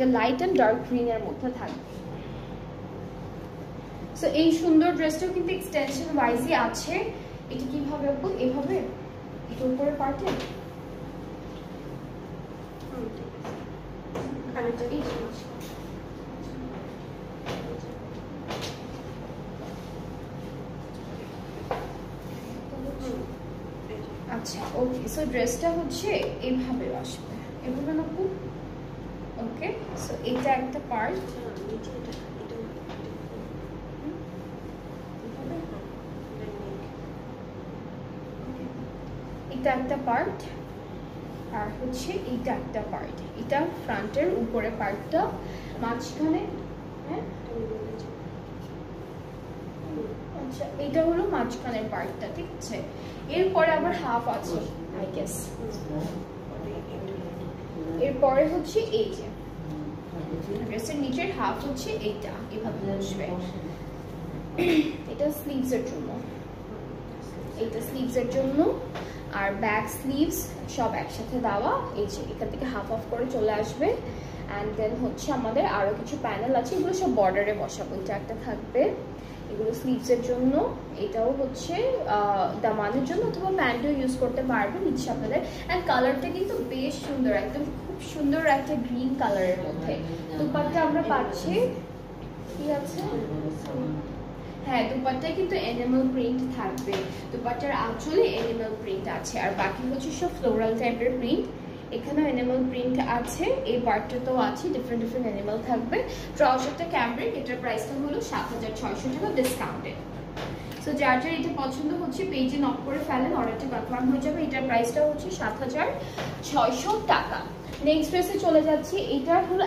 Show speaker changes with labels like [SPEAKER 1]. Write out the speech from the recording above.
[SPEAKER 1] এটা light and dark green এর মধ্যে থাকবে। সো এই সুন্দর ড্রেসটাও কিন্তু এক্সটেনশন ওয়াইজই আছে। এটা কিভাবে আপু? এভাবে এটা উপরে পার্টে আচ্ছা ওকে। সো ড্রেসটা হচ্ছে এইভাবে আসবে, এভাবে না আপু? ওকে। সো এটা একটা পার্ট, এটা একটা পার্ট, আর হচ্ছে এইটা একটা পার্ট। এটা ফ্রন্টের উপরে পার্টটা, মাঝখানে হ্যাঁ আচ্ছা এটা হলো মাঝখানের পার্টটা, ঠিক আছে। এরপরে আবার হাফ আছে আই গেস। এরপরে হচ্ছে এই যে ড্রেসের নিচের হাফ হচ্ছে এইটা, এভাবে বসবে। এটা স্লিভস এর জন্য, এইটা স্লিভস এর জন্য, আর ব্যাক স্লিভস সব একসাথে দেওয়া। এই যে এখান থেকে হাফ অফ করে চলে আসবে। অ্যান্ড দেন হচ্ছে আমাদের আরো কিছু প্যানেল আছে, এগুলো সব বর্ডারে বসাবো। এটা একটা থাকবে, এগুলো স্লিভস এর জন্য। এটাও হচ্ছে দামানের জন্য, অথবা প্যান্টও ইউজ করতে পারবেন ইচ্ছা আপনাদের। অ্যান্ড কালারটা কিন্তু বেশ সুন্দর, একদম খুব সুন্দর একটা গ্রিন কালারের মধ্যে। দুপাট্টা আমরা পাচ্ছি কি আছে, হ্যাঁ দুপাট্টায় কিন্তু এনিমেল প্রিন্ট থাকবে। দুপাট্টার আঁচলে এনিমেল প্রিন্ট আছে, আর বাকি হচ্ছে সব ফ্লোরাল টাইপের প্রিন্ট। এখানেও এনিমেল প্রিন্ট আছে, এই পার্টটাতেও আছে, ডিফারেন্ট ডিফারেন্ট এনিমেল থাকবে। ট্রাউজারটা ক্যামব্রিক, এটার প্রাইসটা হলো 7600 টাকা ডিসকাউন্টেড। সো যার যার এটা পছন্দ হচ্ছে পেজে নক করে ফেলেন, অর্ডারটা কনফার্ম হয়ে যাবে। এটার প্রাইসটা হচ্ছে 7600 টাকা। নেক্সট ড্রেসে চলে যাচ্ছি, এটা হলো